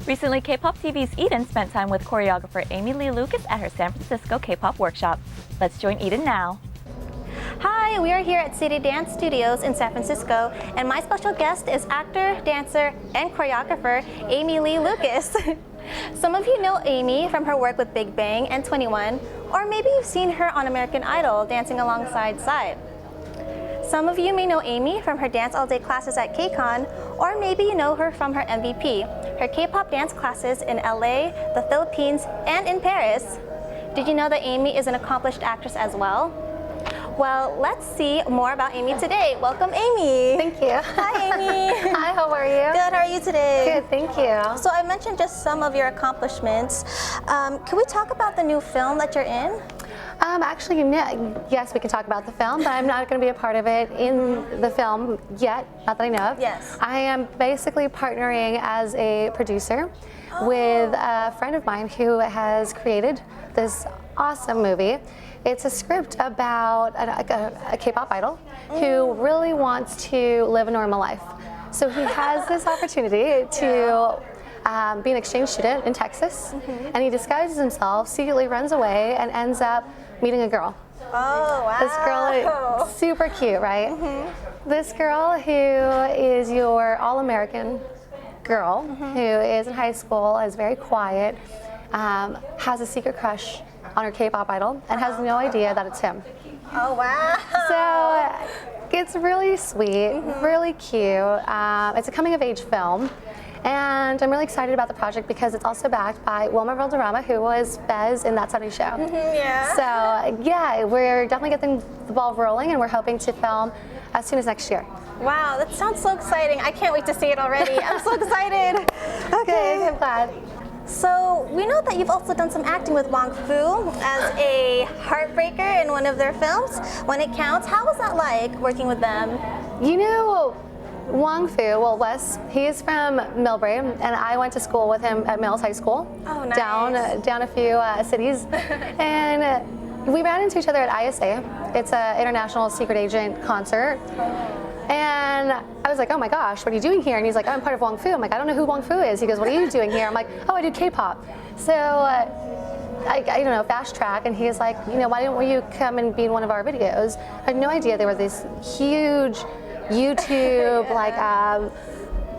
Recently, Kpop-TV's Eden spent time with choreographer Aimee Lee Lucas at her San Francisco K-pop workshop. Let's join Eden now. Hi, we are here at City Dance Studios in San Francisco, and my special guest is actor, dancer, and choreographer Aimee Lee Lucas. Some of you know Aimee from her work with Big Bang and 21, or maybe you've seen her on American Idol dancing alongside Psy. Some of you may know Aimee from her dance all-day classes at KCON, or maybe you know her from her MVP, her K-pop dance classes in LA, the Philippines, and in Paris. Did you know that Aimee is an accomplished actress as well? Well, let's see more about Aimee today. Welcome, Aimee. Thank you. Hi, Aimee. Hi, how are you? Good, how are you today? Good, thank you. So I mentioned just some of your accomplishments. Can we talk about the new film that you're in? Actually, yes, we can talk about the film, but I'm not going to be a part of it in the film yet, not that I know of. Yes. I am basically partnering as a producer with a friend of mine who has created this awesome movie. It's a script about a K-pop idol who really wants to live a normal life. So he has this opportunity to be an exchange student in Texas, and he disguises himself, secretly runs away, and ends up meeting a girl. Oh, wow. This girl is super cute, right? This girl who is your all-American girl, who is in high school, is very quiet, has a secret crush on her K-pop idol, and has no idea that it's him. Oh, wow. So it's really sweet, really cute. It's a coming-of-age film. And I'm really excited about the project because it's also backed by Wilmer Valderrama, who was Bez in That 70s Show. Yeah. So yeah, we're definitely getting the ball rolling, and we're hoping to film as soon as next year. Wow, that sounds so exciting. I can't wait to see it already. I'm so excited. Okay, I'm glad. So we know that you've also done some acting with Wong Foo as a heartbreaker in one of their films, When It Counts. How was that like working with them? You know, Wong Foo, well, Wes, he's from Millbrae, and I went to school with him at Mills High School. Oh, nice. Down a few cities. And we ran into each other at ISA. It's an international secret agent concert. And I was like, oh my gosh, what are you doing here? And he's like, oh, I'm part of Wong Foo. I'm like, I don't know who Wong Foo is. He goes, what are you doing here? I'm like, oh, I do K-pop. So I don't know, fast track, and he's like, you know, why don't you come and be in one of our videos? I had no idea there was this huge YouTube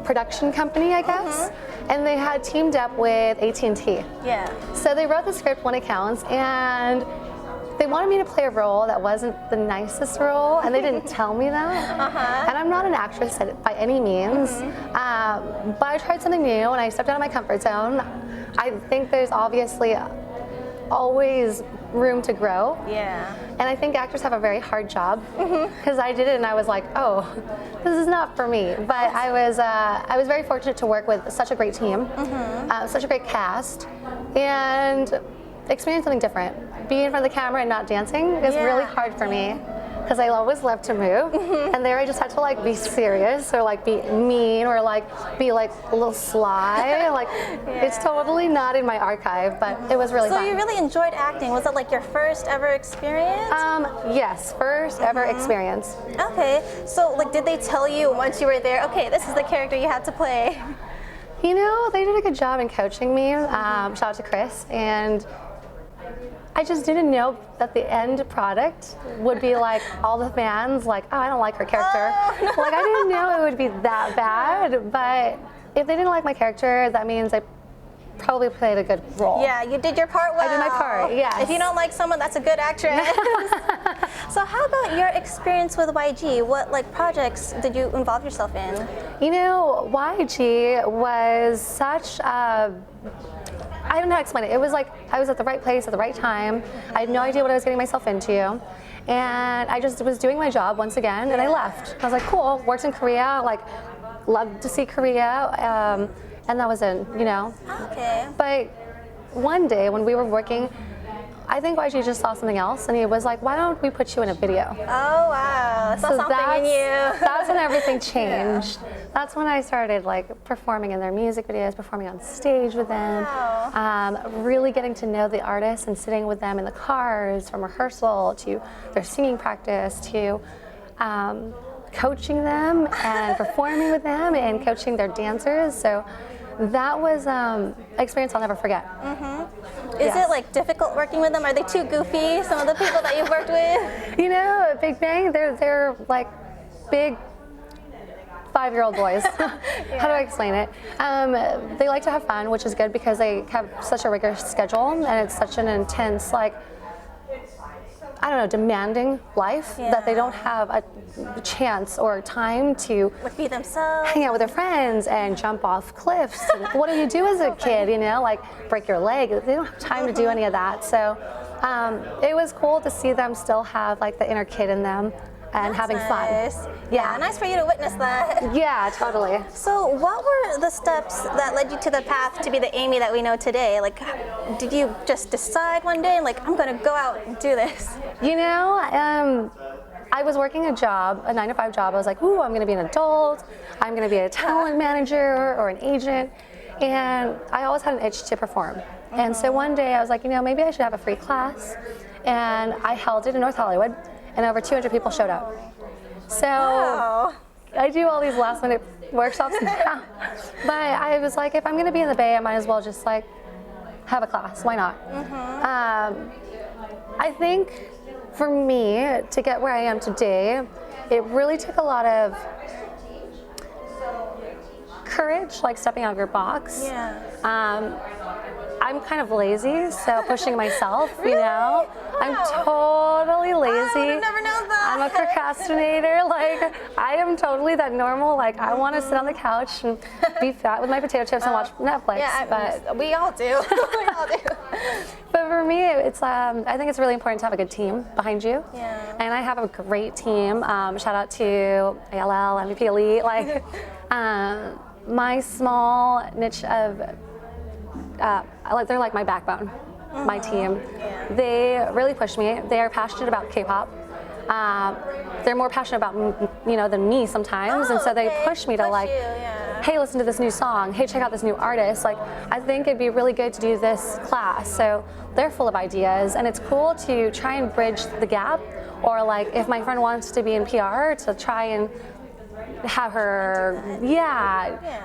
production company, I guess, and they had teamed up with AT&T. Yeah. So they wrote the script When It Counts, and they wanted me to play a role that wasn't the nicest role, and they didn't tell me that. And I'm not an actress by any means, but I tried something new, and I stepped out of my comfort zone. I think there's obviously always room to grow. Yeah. And I think actors have a very hard job, because I did it and I was like, oh, this is not for me. But I was very fortunate to work with such a great team, such a great cast, and experience something different. Being in front of the camera and not dancing is really hard for me, because I always love to move, and there I just had to like be serious or like be mean or like be like a little sly. Like it's totally not in my archive, but it was really fun. So you really enjoyed acting. Was it like your first ever experience? Yes, first ever experience. Okay, so like did they tell you once you were there, okay, this is the character you had to play? You know, they did a good job in coaching me. Shout out to Chris, and I just didn't know that the end product would be like all the fans like, oh, I don't like her character. Like I didn't know it would be that bad, but if they didn't like my character, that means I probably played a good role. Yeah, you did your part well. I did my part, yes. If you don't like someone, that's a good actress. So how about your experience with YG? What like projects did you involve yourself in? You know, YG was such a, I don't know how to explain it. It was like I was at the right place at the right time. I had no idea what I was getting myself into. And I just was doing my job once again, and I left. I was like, cool, worked in Korea, like, loved to see Korea, and that was it, you know? Okay. But one day when we were working, I think YG just saw something else, and he was like, why don't we put you in a video? Oh, wow. Saw something in you. That's when everything changed. That's when I started like performing in their music videos, performing on stage with them, really getting to know the artists and sitting with them in the cars from rehearsal to their singing practice to coaching them and performing with them and coaching their dancers. So that was an experience I'll never forget. Is it like difficult working with them? Are they too goofy, some of the people that you've worked with? You know, at Big Bang, they're like big 5-year-old boys. How do I explain it? They like to have fun, which is good because they have such a rigorous schedule and it's such an intense, like, I don't know, demanding life that they don't have a chance or time to Like be themselves. hang out with their friends and jump off cliffs. And what do you do as a kid, you know, like break your leg? They don't have time to do any of that. So it was cool to see them still have like the inner kid in them and having nice. fun. Yeah, nice for you to witness that. Yeah, totally. So what were the steps that led you to the path to be the Aimee that we know today? Like, did you just decide one day, like, I'm gonna go out and do this? You know, I was working a job, a 9-to-5 job. I was like, ooh, I'm gonna be an adult. I'm gonna be a talent manager or an agent. And I always had an itch to perform. And so one day I was like, you know, maybe I should have a free class. And I held it in North Hollywood. And over 200 people showed up. So I do all these last minute workshops now. But I was like, if I'm gonna be in the Bay, I might as well just like have a class, why not? I think for me, to get where I am today, it really took a lot of courage, like stepping out of your box. I'm kind of lazy, so pushing myself, you know. I'm totally lazy. I would have never known that. I'm a procrastinator. Like, I am totally that normal. Like, I want to sit on the couch and be fat with my potato chips and watch Netflix. Yeah, but we all do. We all do. But for me, it's I think it's really important to have a good team behind you. Yeah. And I have a great team. Shout out to ALL, MVP Elite. Like, my small niche of they're like my backbone, my team. They really push me. They are passionate about K-pop. They're more passionate about than me sometimes, and so they push me to like, hey, listen to this new song. Hey, check out this new artist. Like, I think it'd be really good to do this class. So they're full of ideas, and it's cool to try and bridge the gap. Or like, if my friend wants to be in PR, to try and have her,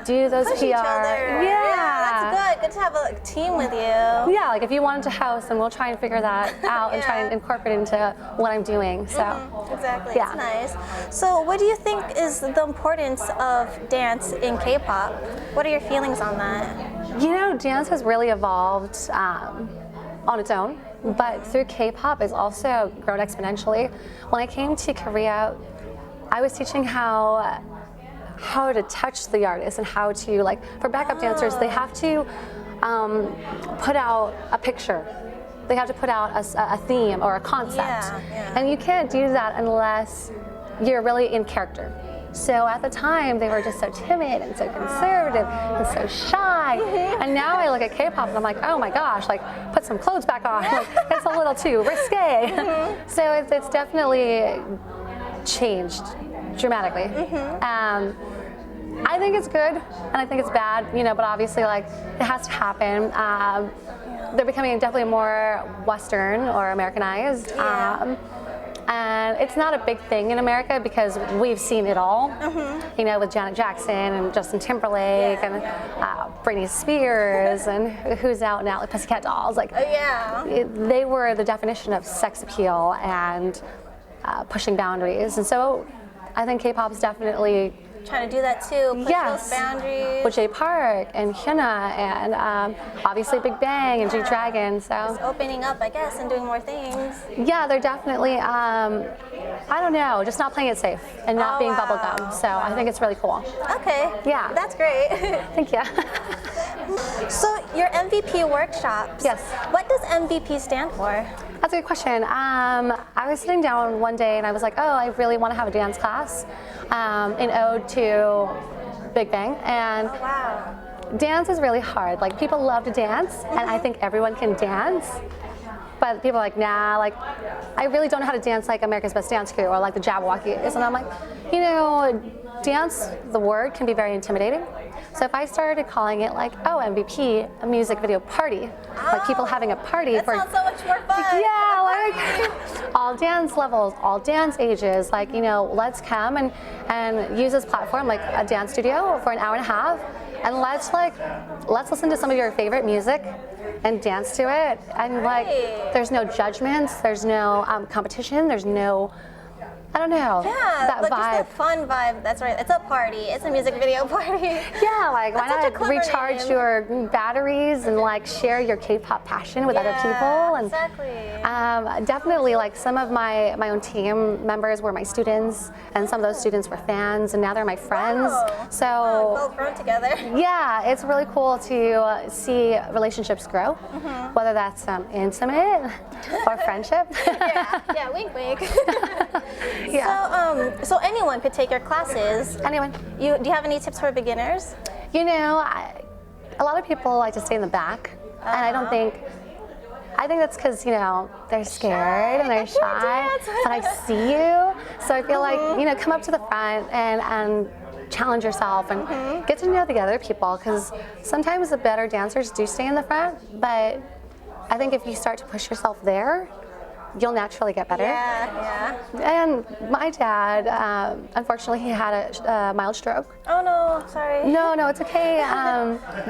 do those Push PR. each other. That's good. Good to have a team with you. Yeah, like if you wanted to host, then we'll try and figure that out and try and incorporate it into what I'm doing. So exactly, yeah. It's nice. So what do you think is the importance of dance in K-pop? What are your feelings on that? You know, dance has really evolved on its own, but through K-pop it's also grown exponentially. When I came to Korea, I was teaching how to touch the artist and how to, like, for backup dancers, they have to put out a picture. They have to put out a theme or a concept. And you can't do that unless you're really in character. So at the time, they were just so timid and so conservative and so shy. And now I look at K-pop and I'm like, oh my gosh, like, put some clothes back on. Like, it's a little too risque. So it's definitely changed dramatically. I think it's good and I think it's bad, but obviously, like, it has to happen. They're becoming definitely more Western or Americanized. And it's not a big thing in America because we've seen it all, with Janet Jackson and Justin Timberlake and Britney Spears and who's out now, like Pussycat Dolls. Like, they were the definition of sex appeal and pushing boundaries. And so I think K-pop's definitely trying to do that too, push those boundaries. With Jay Park and Hyuna and obviously Big Bang and G-Dragon. So just opening up, I guess, and doing more things. Yeah, they're definitely, I don't know, just not playing it safe and not being bubblegum. So I think it's really cool. Okay. Yeah. That's great. Thank you. So your MVP workshops. Yes. What does MVP stand for? That's a good question. I was sitting down one day and I was like, oh, I really want to have a dance class in ode to Big Bang. And dance is really hard. Like, people love to dance, and I think everyone can dance. But people are like, nah, like, I really don't know how to dance like America's Best Dance Crew or like the Jabberwockies. And I'm like, dance, the word can be very intimidating. So if I started calling it like, oh, MVP, a music video party, like people having a party. That sounds so much more fun. Yeah, like all dance levels, all dance ages, like, let's come and use this platform like a dance studio for an hour and a half and let's listen to some of your favorite music and dance to it. And like, there's no judgments, there's no competition, there's no, I don't know, that like vibe. just a fun vibe. That's right. It's a party. It's a music video party. Yeah, like why That's such a not clever recharge name. your batteries and like share your K-pop passion with other people? And exactly. definitely, like some of my own team members were my students, and some of those students were fans, and now they're my friends. Wow. So Both grown together. yeah, it's really cool to see relationships grow, whether that's intimate or friendship. yeah, wink, wink. Yeah. So anyone could take your classes. Anyone. Do you have any tips for beginners? You know, a lot of people like to stay in the back, and I don't think. I think that's because, you know, they're scared and they're shy, but I see you. So I feel like, you know, come up to the front and challenge yourself and get to know the other people, because sometimes the better dancers do stay in the front, but I think if you start to push yourself there, you'll naturally get better. Yeah. And my dad, unfortunately, he had a mild stroke. Oh no, sorry. No, it's okay.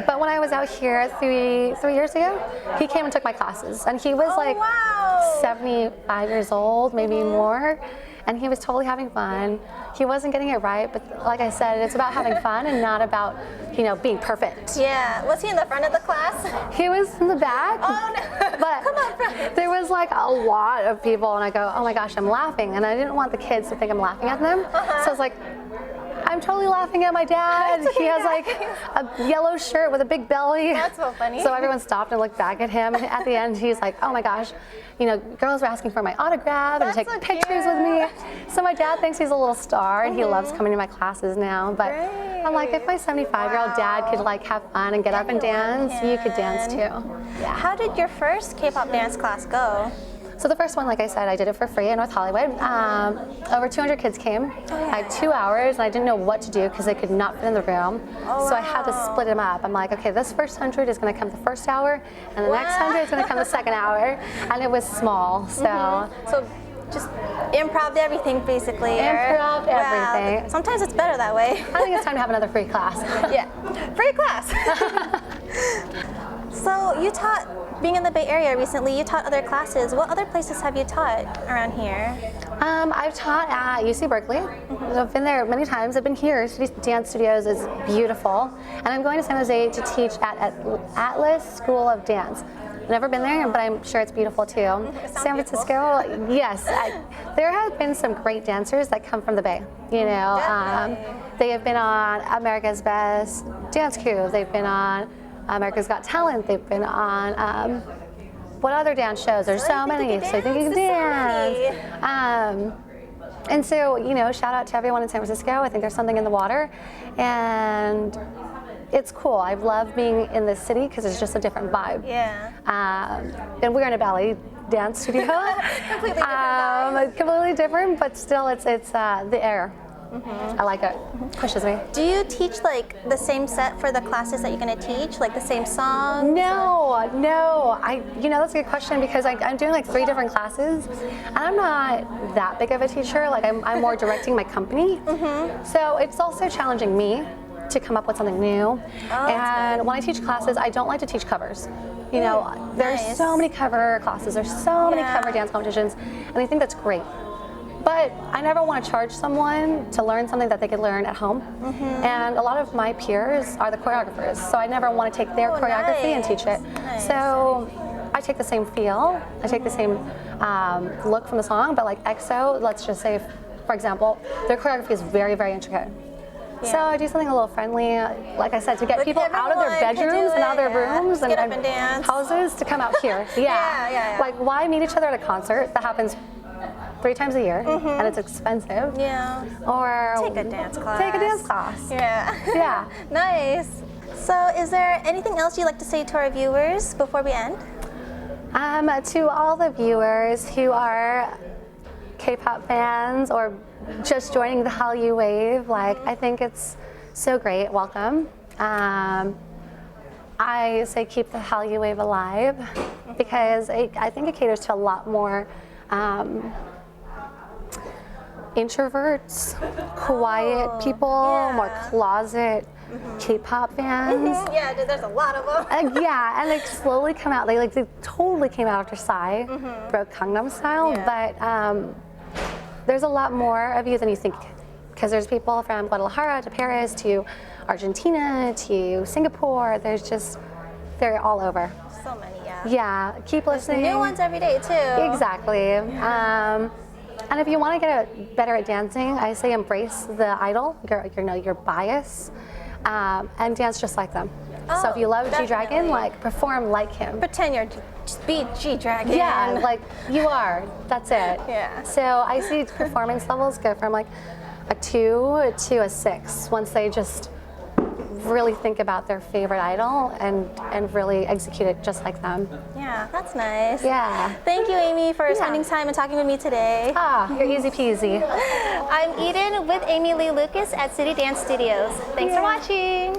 But when I was out here three years ago, he came and took my classes, and he was like wow. 75 years old, maybe more, and he was totally having fun. He wasn't getting it right, but like I said, it's about having fun and not about, you know, being perfect. Yeah. Was he in the front of the class? He was in the back. Oh no. But Come on, front. there was like a lot of people, and I go, oh my gosh, I'm laughing, and I didn't want the kids to think I'm laughing at them. So I was like, I'm totally laughing at my dad. He has like a yellow shirt with a big belly. That's so funny. So everyone stopped and looked back at him. And at the end, he's like, oh my gosh, you know, girls were asking for my autograph and to take so pictures cute. with me. So my dad thinks he's a little star, and he loves coming to my classes now. But I'm like, if my 75-year-old dad could like have fun and get up and dance, you could dance too. Yeah. How did your first K-pop dance class go? So the first one, like I said, I did it for free in North Hollywood. Over 200 kids came. I had 2 hours, and I didn't know what to do because they could not fit in the room. So I had to split them up. I'm like, okay, this first 100 is going to come the first hour, and the next 100 is going to come the second hour. And it was small, so. So just improv everything, basically. Improv everything. Sometimes it's better that way. I think it's time to have another free class. Yeah, free class. So you taught, being in the Bay Area recently, you taught other classes. What other places have you taught around here? I've taught at UC Berkeley. I've been there many times. I've been here. City Dance Studios is beautiful. And I'm going to San Jose to teach at Atlas School of Dance. Never been there, but I'm sure it's beautiful too. San Francisco, yes. There have been some great dancers that come from the Bay. You know, they have been on America's Best Dance Crew. They've been on America's Got Talent. They've been on what other dance shows? There's so many. So I think you can dance. And so, you know, shout out to everyone in San Francisco. I think there's something in the water, and it's cool. I've loved being in this city because it's just a different vibe. Yeah. And we're in a ballet dance studio. Completely different. Completely different, but still, it's the air. I like it. Pushes me. Do you teach like the same set for the classes that you're going to teach, like the same songs? No. You know, that's a good question, because I'm doing like 3 different classes, and I'm not that big of a teacher. Like I'm more directing my company. So it's also challenging me to come up with something new. And when I teach classes, I don't like to teach covers. You know, there's so many cover classes, there's so many cover dance competitions, and I think that's great. But I never want to charge someone to learn something that they could learn at home. And a lot of my peers are the choreographers, so I never want to take their choreography and teach it. So I take the same feel, I take the same look from the song, but like EXO, let's just say, for example, their choreography is very, very intricate. So I do something a little friendly, like I said, to get people out of their bedrooms and out of their rooms and houses to come out here. Like, why meet each other at a concert that happens 3 times a year and it's expensive? Or take a dance class. Take a dance class. Yeah. Nice. So is there anything else you'd like to say to our viewers before we end? To all the viewers who are K-pop fans or just joining the Hallyu wave, like, I think it's so great. Welcome. I say keep the Hallyu wave alive, because I think it caters to a lot more introverts, quiet people, more closet K-pop fans. Yeah, there's a lot of them. Yeah, and they slowly come out. They totally came out after Psy broke Gangnam Style, but there's a lot more of you than you think, because there's people from Guadalajara to Paris to Argentina to Singapore. They're all over. So many, yeah. Yeah, keep listening. New ones every day too. Exactly. And if you want to get better at dancing, I say embrace the idol, your bias, and dance just like them. So if you love G-Dragon, like perform like him. Pretend you're just be G-Dragon. Yeah, like you are. That's it. Yeah. So I see performance levels go from like a 2 to a 6 once they just really think about their favorite idol and really execute it just like them. Yeah, that's nice. Yeah. Thank you, Aimee, for spending time and talking with me today. You're easy peasy. I'm Eden with Aimee Lee Lucas at City Dance Studios. Thanks for watching.